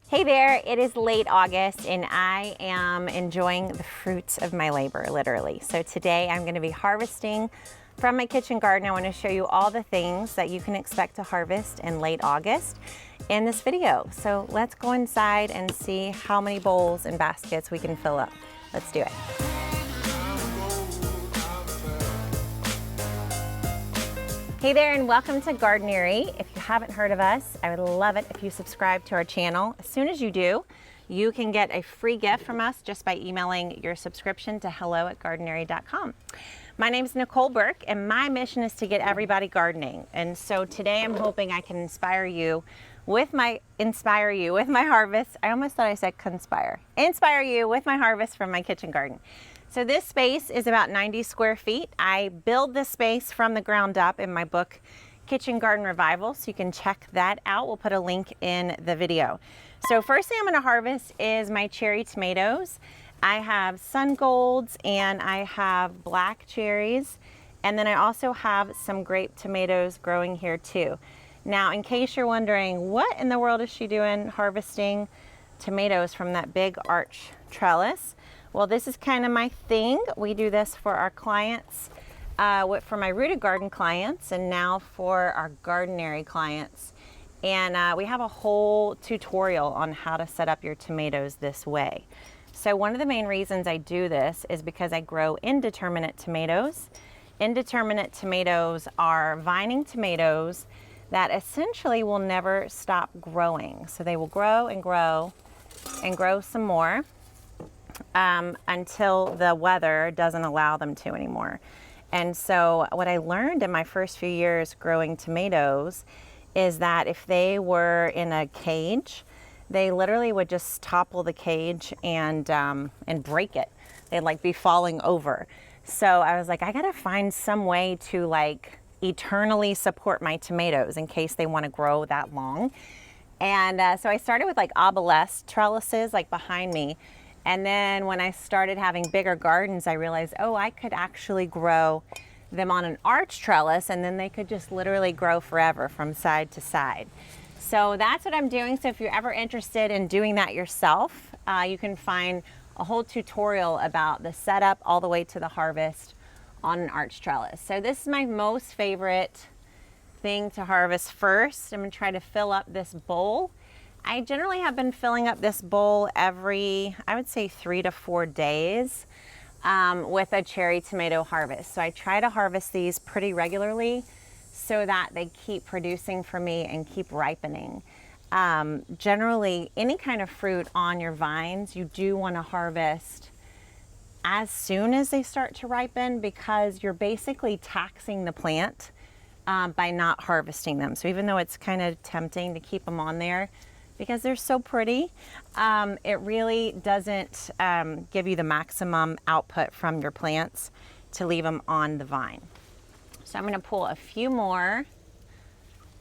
Hey there, it is late August and I am enjoying the fruits of my labor, literally. So today I'm going to be harvesting from my kitchen garden. I want to show you all the things that you can expect to harvest in late August in this video. So let's go inside and see how many bowls and baskets we can fill up. Let's do it. Hey there and welcome to Gardenary. If you haven't heard of us, I would love it if you subscribe to our channel. As soon as you do, you can get a free gift from us just by emailing your subscription to hello@gardenary.com. My name is Nicole Burke and my mission is to get everybody gardening. And so today I'm hoping I can inspire you with my harvest. I almost thought I said conspire. Inspire you with my harvest from my kitchen garden. So this space is about 90 square feet. I build this space from the ground up in my book, Kitchen Garden Revival, so you can check that out. We'll put a link in the video. So first thing I'm gonna harvest is my cherry tomatoes. I have sun golds and I have black cherries. And then I also have some grape tomatoes growing here too. Now, in case you're wondering, what in the world is she doing harvesting tomatoes from that big arch trellis? Well, this is kind of my thing. We do this for our clients, for my Rooted Garden clients, and now for our Gardenary clients. And we have a whole tutorial on how to set up your tomatoes this way. So one of the main reasons I do this is because I grow indeterminate tomatoes. Indeterminate tomatoes are vining tomatoes that essentially will never stop growing. So they will grow and grow and grow some more. Until the weather doesn't allow them to anymore. And so what I learned in my first few years growing tomatoes is that if they were in a cage, they literally would just topple the cage and break it. They'd like be falling over. So I was like, I gotta find some way to like eternally support my tomatoes in case they want to grow that long. And so I started with like obelisk trellises like behind me. And then when I started having bigger gardens, I realized, oh, I could actually grow them on an arch trellis and then they could just literally grow forever from side to side. So that's what I'm doing. So if you're ever interested in doing that yourself, you can find a whole tutorial about the setup all the way to the harvest on an arch trellis. So this is my most favorite thing to harvest first. I'm gonna try to fill up this bowl. I generally have been filling up this bowl every, I would say 3 to 4 days with a cherry tomato harvest. So I try to harvest these pretty regularly so that they keep producing for me and keep ripening. Generally, any kind of fruit on your vines, you do want to harvest as soon as they start to ripen because you're basically taxing the plant by not harvesting them. So even though it's kind of tempting to keep them on there, because they're so pretty, it really doesn't give you the maximum output from your plants to leave them on the vine. So I'm gonna pull a few more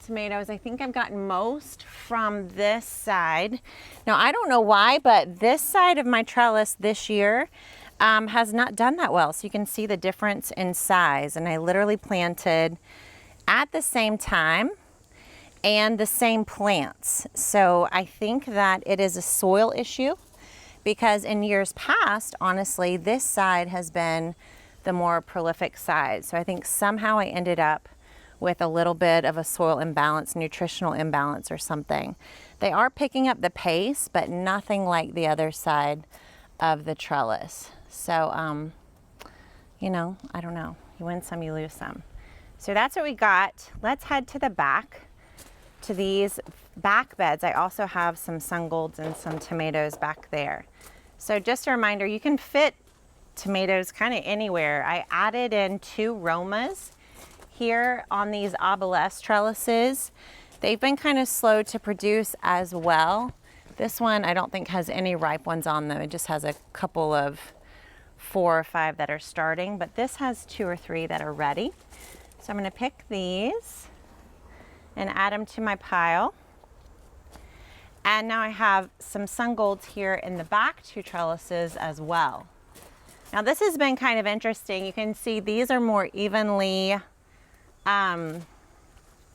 tomatoes. I think I've gotten most from this side. Now I don't know why, but this side of my trellis this year has not done that well. So you can see the difference in size. And I literally planted at the same time and the same plants. So I think that it is a soil issue because in years past, honestly, this side has been the more prolific side. So I think somehow I ended up with a little bit of a soil imbalance, nutritional imbalance or something. They are picking up the pace, but nothing like the other side of the trellis. So, you know, I don't know. You win some, you lose some. So that's what we got. Let's head to the back. To these back beds, I also have some sun golds and some tomatoes back there. So just a reminder, you can fit tomatoes kind of anywhere. I added in 2 Romas here on these obelisk trellises. They've been kind of slow to produce as well. This one I don't think has any ripe ones on them. It just has a couple of 4 or 5 that are starting, but this has 2 or 3 that are ready. So I'm going to pick these and add them to my pile. And now I have some sun golds here in the back 2 trellises as well. Now this has been kind of interesting. You can see these are more evenly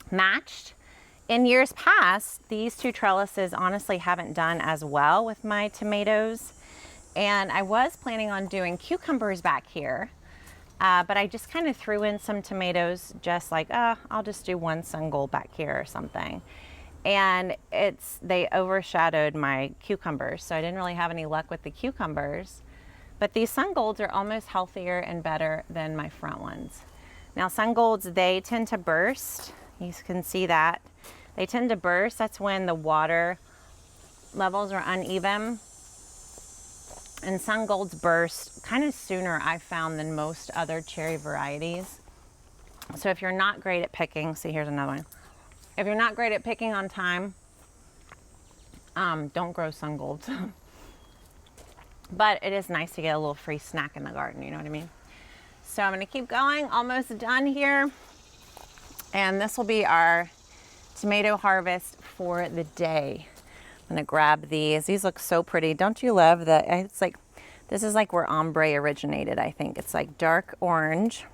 matched In years past, these two trellises honestly haven't done as well with my tomatoes. And I was planning on doing cucumbers back here, but I just kind of threw in some tomatoes, just like, I'll just do one sun gold back here or something. And they overshadowed my cucumbers, so I didn't really have any luck with the cucumbers. But these sun golds are almost healthier and better than my front ones. Now sun golds, they tend to burst. You can see that. They tend to burst. That's when the water levels are uneven. And sun golds burst kind of sooner, I've found, than most other cherry varieties. So if you're not great at picking, see, here's another one. If you're not great at picking on time, don't grow sun golds. But it is nice to get a little free snack in the garden, you know what I mean? So I'm gonna keep going, almost done here. And this will be our tomato harvest for the day. I'm gonna grab these. These look so pretty. Don't you love that? It's like, this is like where ombre originated, I think. It's like dark orange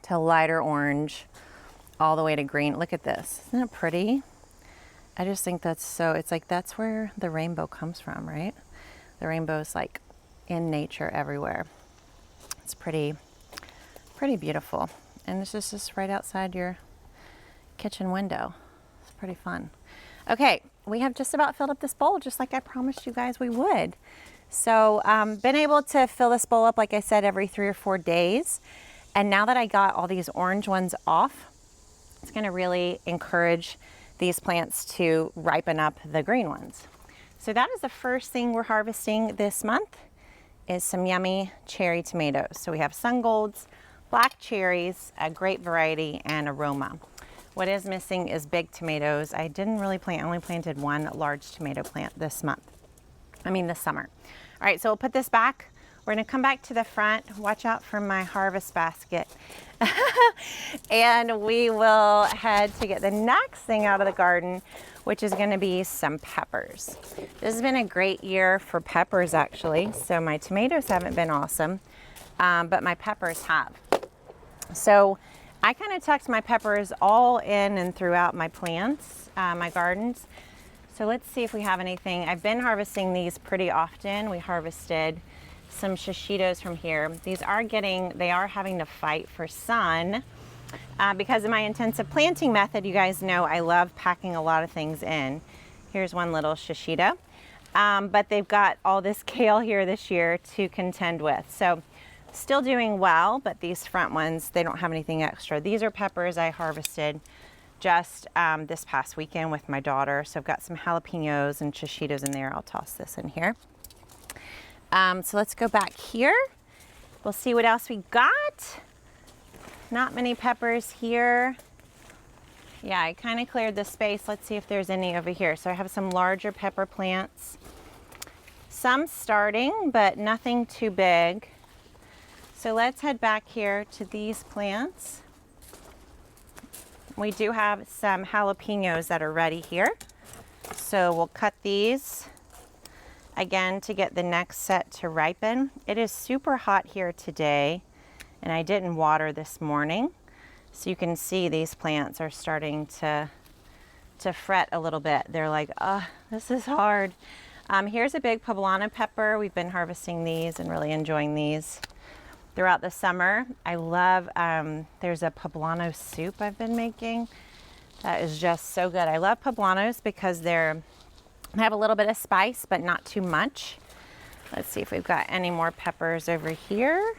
to lighter orange, all the way to green. Look at this, isn't it pretty? I just think that's so, it's like, that's where the rainbow comes from, right? The rainbow's like in nature everywhere. It's pretty beautiful. And this is just right outside your kitchen window. It's pretty fun. Okay, we have just about filled up this bowl, just like I promised you guys we would. So been able to fill this bowl up, like I said, every 3 or 4 days. And now that I got all these orange ones off, it's gonna really encourage these plants to ripen up the green ones. So that is the first thing we're harvesting this month, is some yummy cherry tomatoes. So we have sun golds, black cherries, a grape variety, and aroma. What is missing is big tomatoes. I didn't really plant, I only planted one large tomato plant this summer. All right, so we'll put this back. We're gonna come back to the front. Watch out for my harvest basket. And we will head to get the next thing out of the garden, which is gonna be some peppers. This has been a great year for peppers, actually. So my tomatoes haven't been awesome, but my peppers have. So I kind of tucked my peppers all in and throughout my plants, my gardens. So let's see if we have anything. I've been harvesting these pretty often. We harvested some shishitos from here. They are having to fight for sun because of my intensive planting method. You guys know I love packing a lot of things in. Here's one little shishito, but they've got all this kale here this year to contend with. So still doing well, but these front ones, they don't have anything extra. These are peppers I harvested just this past weekend with my daughter. So I've got some jalapenos and shishitos in there. I'll toss this in here. So let's go back here. We'll see what else we got. Not many peppers here. Yeah, I kind of cleared the space. Let's see if there's any over here. So I have some larger pepper plants. Some starting, but nothing too big. So let's head back here to these plants. We do have some jalapenos that are ready here. So we'll cut these again to get the next set to ripen. It is super hot here today, and I didn't water this morning. So you can see these plants are starting to fret a little bit. They're like, oh, this is hard. Here's a big poblano pepper. We've been harvesting these and really enjoying these throughout the summer. I love, there's a poblano soup I've been making. That is just so good. I love poblanos because they have a little bit of spice, but not too much. Let's see if we've got any more peppers over here.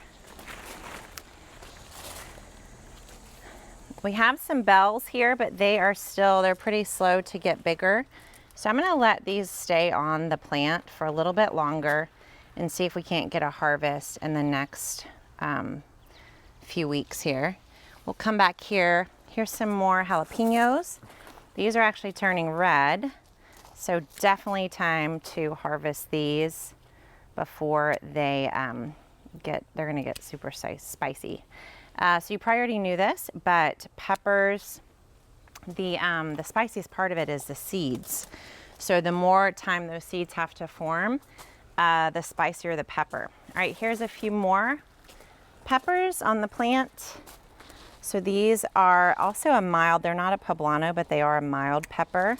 We have some bells here, but they're pretty slow to get bigger. So I'm gonna let these stay on the plant for a little bit longer and see if we can't get a harvest in the next few weeks here. We'll come back here. Here's some more jalapenos. These are actually turning red. So definitely time to harvest these before they're gonna get super spicy. So you probably already knew this, but peppers, the spiciest part of it is the seeds. So the more time those seeds have to form, the spicier the pepper. All right, here's a few more peppers on the plant. So these are also a mild, they're not a poblano, but they are a mild pepper,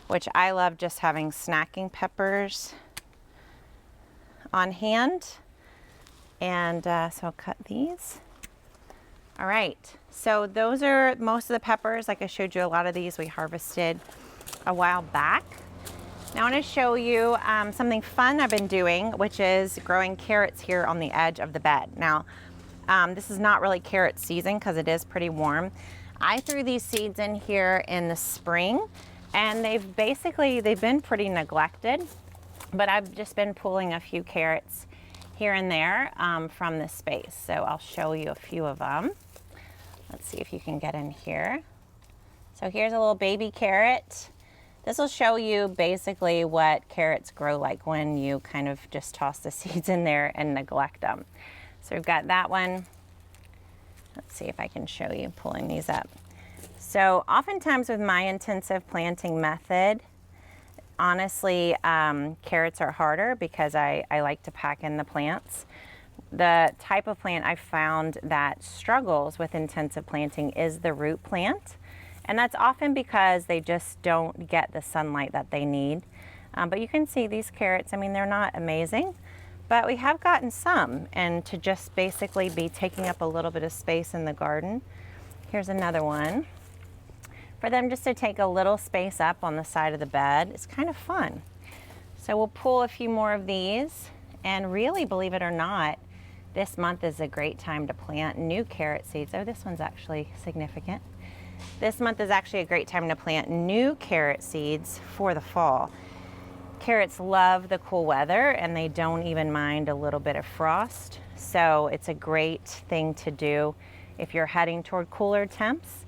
which I love just having snacking peppers on hand. And so I'll cut these. All right, so those are most of the peppers. Like I showed you, a lot of these we harvested a while back. Now I want to show you something fun I've been doing, which is growing carrots here on the edge of the bed. Now, this is not really carrot season because it is pretty warm. I threw these seeds in here in the spring, and they've been pretty neglected, but I've just been pulling a few carrots here and there from this space. So I'll show you a few of them. Let's see if you can get in here. So here's a little baby carrot. This will show you basically what carrots grow like when you kind of just toss the seeds in there and neglect them. So we've got that one. Let's see if I can show you pulling these up. So oftentimes with my intensive planting method, honestly, carrots are harder because I like to pack in the plants. The type of plant I found that struggles with intensive planting is the root plant. And that's often because they just don't get the sunlight that they need. But you can see these carrots, I mean, they're not amazing, but we have gotten some, and to just basically be taking up a little bit of space in the garden. Here's another one. For them just to take a little space up on the side of the bed, it's kind of fun. So we'll pull a few more of these, and really, believe it or not, this month is a great time to plant new carrot seeds. Oh, this one's actually significant. This month is actually a great time to plant new carrot seeds for the fall. Carrots love the cool weather, and they don't even mind a little bit of frost. So it's a great thing to do if you're heading toward cooler temps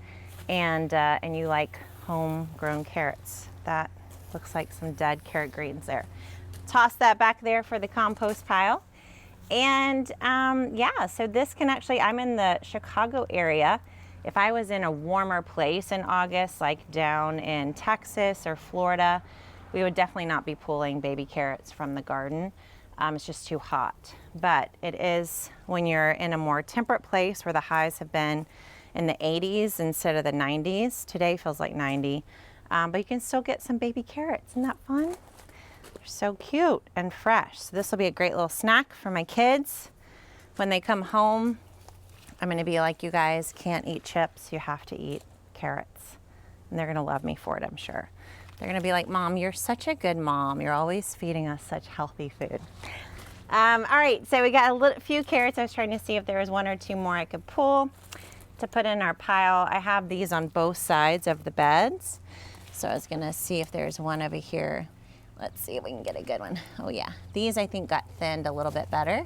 and you like homegrown carrots. That looks like some dead carrot greens there. Toss that back there for the compost pile. And yeah, so this can actually, I'm in the Chicago area. If I was in a warmer place in August, like down in Texas or Florida, we would definitely not be pulling baby carrots from the garden. It's just too hot. But it is when you're in a more temperate place where the highs have been in the 80s instead of the 90s. Today feels like 90. But you can still get some baby carrots. Isn't that fun? They're so cute and fresh. So this will be a great little snack for my kids when they come home. I'm going to be like, you guys can't eat chips, you have to eat carrots. And they're going to love me for it, I'm sure. They're going to be like, Mom, you're such a good mom. You're always feeding us such healthy food. All right, so we got a few carrots. I was trying to see if there was one or two more I could pull to put in our pile. I have these on both sides of the beds. So I was going to see if there's one over here. Let's see if we can get a good one. Oh yeah, these I think got thinned a little bit better.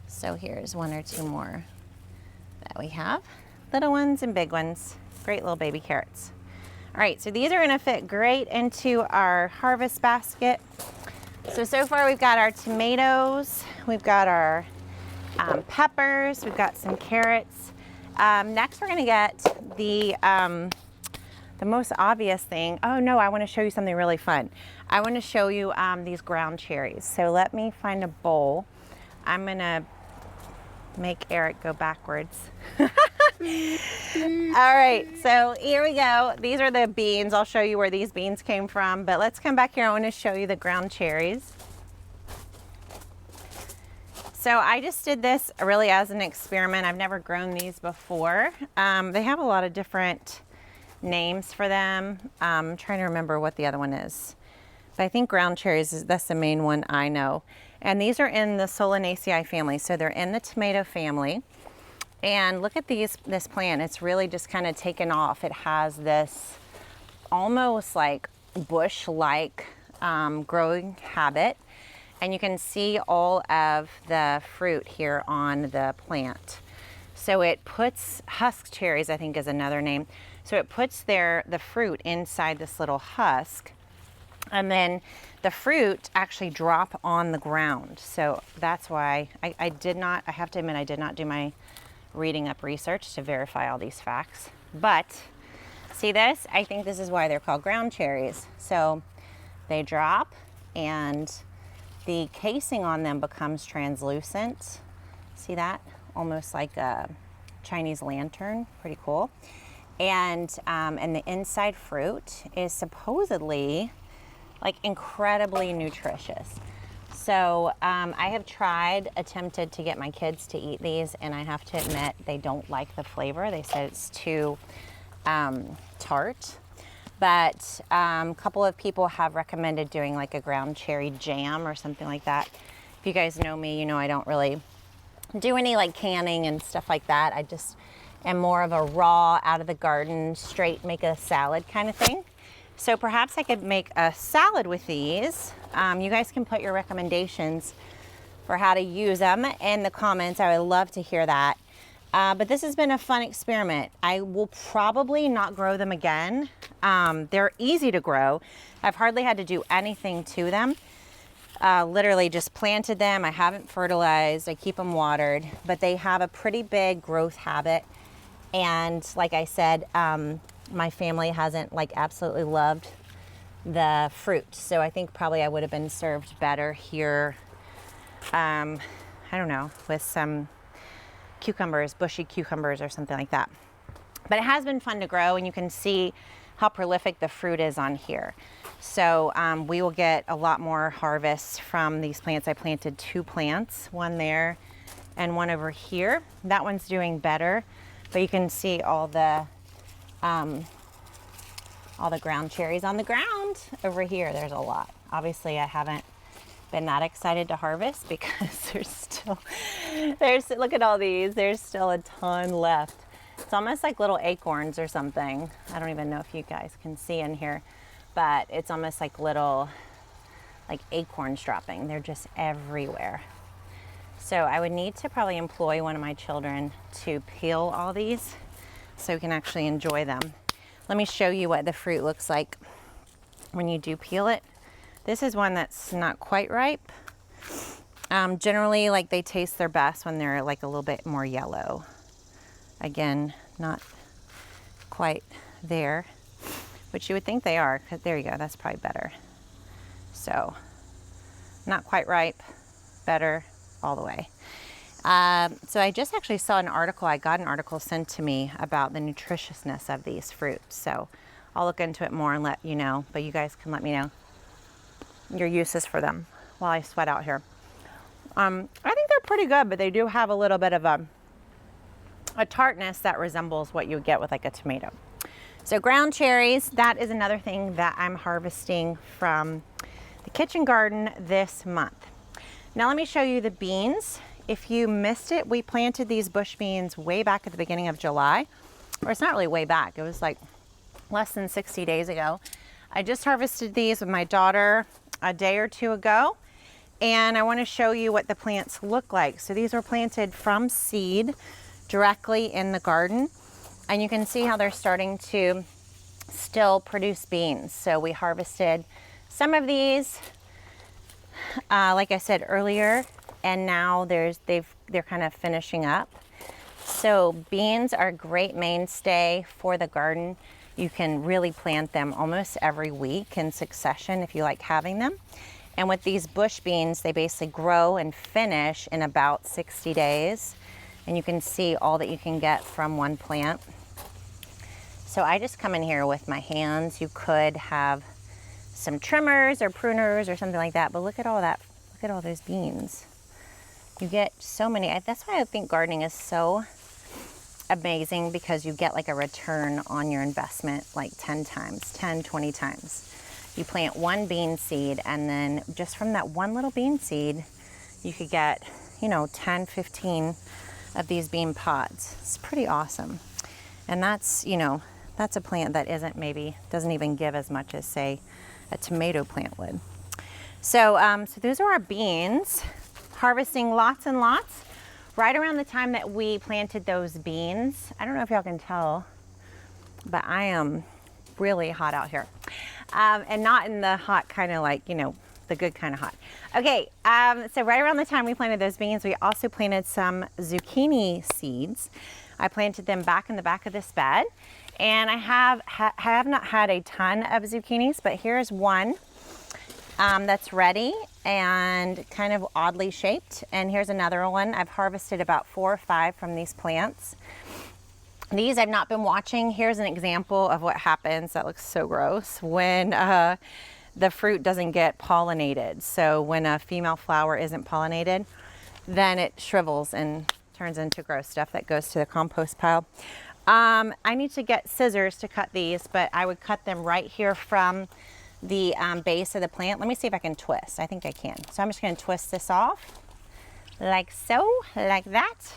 So here's one or two more that we have. Little ones and big ones. Great little baby carrots. All right, so these are gonna fit great into our harvest basket. So far we've got our tomatoes, we've got our peppers, we've got some carrots. Next we're gonna get the most obvious thing. Oh no, I wanna show you something really fun. I wanna show you these ground cherries. So let me find a bowl. I'm gonna make Eric go backwards. All right, so here we go. These are the beans. I'll show you where these beans came from, but let's come back here. I want to show you the ground cherries. So I just did this really as an experiment. I've never grown these before. They have a lot of different names for them. I'm trying to remember what the other one is. But I think ground cherries, that's the main one I know. And these are in the Solanaceae family. So they're in the tomato family. And look at this plant. It's really just kind of taken off. It has this almost like bush-like growing habit. And you can see all of the fruit here on the plant. So it puts, husk cherries I think is another name. So it puts the fruit inside this little husk. And then the fruit actually drop on the ground. So that's why I have to admit, I did not do my reading up research to verify all these facts. But see this? I think this is why they're called ground cherries. So they drop and the casing on them becomes translucent. See that? Almost like a Chinese lantern, pretty cool. And the inside fruit is supposedly like incredibly nutritious. So I have attempted to get my kids to eat these, and I have to admit they don't like the flavor. They said it's too tart. But a couple of people have recommended doing like a ground cherry jam or something like that. If you guys know me, you know I don't really do any like canning and stuff like that. I just am more of a raw, out of the garden, straight make a salad kind of thing. So perhaps I could make a salad with these. You guys can put your recommendations for how to use them in the comments. I would love to hear that. But this has been a fun experiment. I will probably not grow them again. They're easy to grow. I've hardly had to do anything to them. Literally just planted them. I haven't fertilized. I keep them watered, but they have a pretty big growth habit. And like I said, my family hasn't like absolutely loved the fruit. So I think probably I would have been served better here. I don't know, with some cucumbers, bushy cucumbers or something like that. But it has been fun to grow, and you can see how prolific the fruit is on here. So we will get a lot more harvests from these plants. I planted 2 plants, one there and one over here. That one's doing better, but you can see all the ground cherries on the ground over here. There's a lot. Obviously I haven't been that excited to harvest because look at all these. There's still a ton left. It's almost like little acorns or something. I don't even know if you guys can see in here, but it's almost like little like acorns dropping. They're just everywhere. So I would need to probably employ one of my children to peel all these so we can actually enjoy them. Let me show you what the fruit looks like when you do peel it. This is one that's not quite ripe. Generally, like they taste their best when they're like a little bit more yellow. Again, not quite there, which you would think they are. There you go, that's probably better. So, not quite ripe, better all the way. So I just actually saw an article, I got an article sent to me about the nutritiousness of these fruits. So I'll look into it more and let you know, but you guys can let me know your uses for them while I sweat out here. I think they're pretty good, but they do have a little bit of a tartness that resembles what you would get with like a tomato. So ground cherries, that is another thing that I'm harvesting from the kitchen garden this month. Now let me show you the beans. If you missed it, we planted these bush beans way back at the beginning of July. Or it's not really way back, it was like less than 60 days ago. I just harvested these with my daughter a day or two ago, and I want to show you what the plants look like. So these were planted from seed directly in the garden, and you can see how they're starting to still produce beans. So we harvested some of these, like I said earlier, and now they're kind of finishing up. So beans are a great mainstay for the garden. You can really plant them almost every week in succession if you like having them. And with these bush beans, they basically grow and finish in about 60 days. And you can see all that you can get from one plant. So I just come in here with my hands. You could have some trimmers or pruners or something like that, but look at all that. Look at all those beans. You get so many. That's why I think gardening is so amazing, because you get like a return on your investment like 10 times, 10, 20 times. You plant one bean seed, and then just from that one little bean seed, you could get, 10, 15 of these bean pods. It's pretty awesome. And that's, that's a plant that doesn't even give as much as, say, a tomato plant would. So those are our beans. Harvesting lots and lots. Right around the time that we planted those beans, I don't know if y'all can tell, but I am really hot out here. And not in the hot kind of like, the good kind of hot. Okay, so right around the time we planted those beans, we also planted some zucchini seeds. I planted them back in the back of this bed, and I have not had a ton of zucchinis, but here's one that's ready and kind of oddly shaped. And here's another one. I've harvested about 4 or 5 from these plants. These I've not been watching. Here's an example of what happens. That looks so gross when the fruit doesn't get pollinated. So when a female flower isn't pollinated, then it shrivels and turns into gross stuff that goes to the compost pile. I need to get scissors to cut these, but I would cut them right here from the base of the plant. Let me see if I can twist. I think I can. So I'm just going to twist this off like so, like that.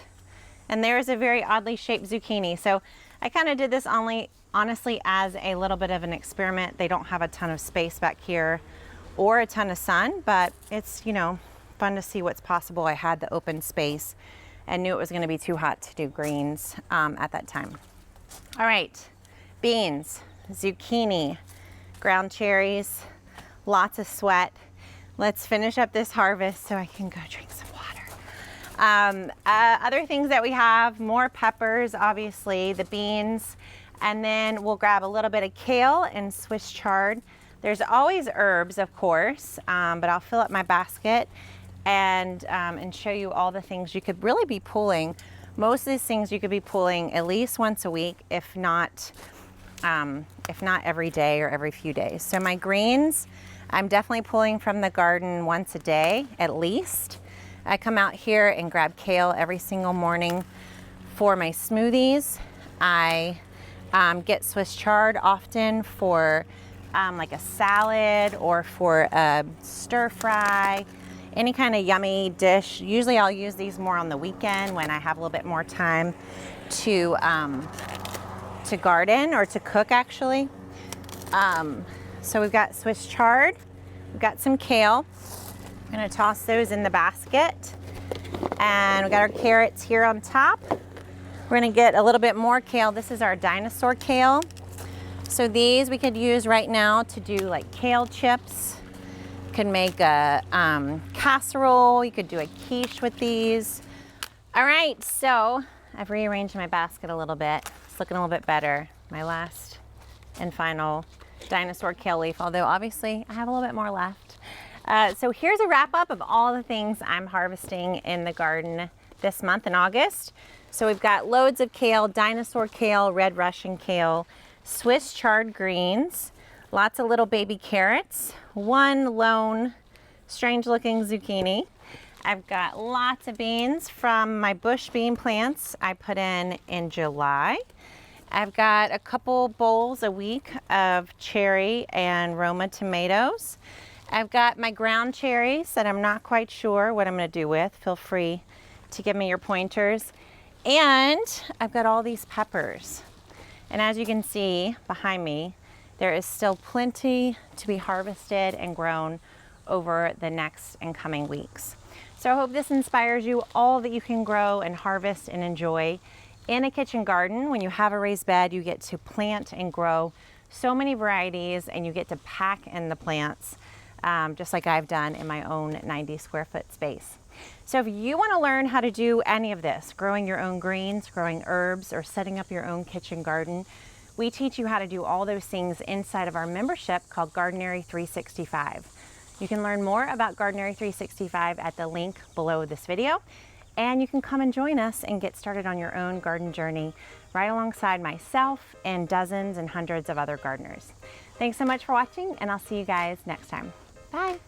And there's a very oddly shaped zucchini. So I kind of did this honestly as a little bit of an experiment. They don't have a ton of space back here or a ton of sun, but it's, you know, fun to see what's possible. I had the open space and knew it was going to be too hot to do greens at that time. All right, beans, zucchini, ground cherries, lots of sweat. Let's finish up this harvest so I can go drink some water. Other things that we have, more peppers, obviously, the beans, and then we'll grab a little bit of kale and Swiss chard. There's always herbs, of course, but I'll fill up my basket and show you all the things you could really be pulling. Most of these things you could be pulling at least once a week, if not every day or every few days. So my greens, I'm definitely pulling from the garden once a day at least. I come out here and grab kale every single morning for my smoothies. I get Swiss chard often for like a salad or for a stir fry, any kind of yummy dish. Usually I'll use these more on the weekend when I have a little bit more time to garden or to cook actually. So we've got Swiss chard, we've got some kale. I'm gonna toss those in the basket. And we got our carrots here on top. We're gonna get a little bit more kale. This is our dinosaur kale. So these we could use right now to do like kale chips. You could make a casserole. You could do a quiche with these. All right, so I've rearranged my basket a little bit. It's looking a little bit better. My last and final dinosaur kale leaf, although obviously I have a little bit more left. So here's a wrap up of all the things I'm harvesting in the garden this month in August. So we've got loads of kale, dinosaur kale, red Russian kale, Swiss chard greens, lots of little baby carrots, one lone strange looking zucchini. I've got lots of beans from my bush bean plants I put in July. I've got a couple bowls a week of cherry and Roma tomatoes. I've got my ground cherries that I'm not quite sure what I'm going to do with. Feel free to give me your pointers. And I've got all these peppers. And as you can see behind me, there is still plenty to be harvested and grown over the next and coming weeks. So I hope this inspires you all that you can grow and harvest and enjoy in a kitchen garden. When you have a raised bed, you get to plant and grow so many varieties, and you get to pack in the plants just like I've done in my own 90 square foot space. So if you want to learn how to do any of this, growing your own greens, growing herbs, or setting up your own kitchen garden, we teach you how to do all those things inside of our membership called Gardenary 365. You can learn more about Gardenary 365 at the link below this video, and you can come and join us and get started on your own garden journey right alongside myself and dozens and hundreds of other gardeners. Thanks so much for watching, and I'll see you guys next time. Bye.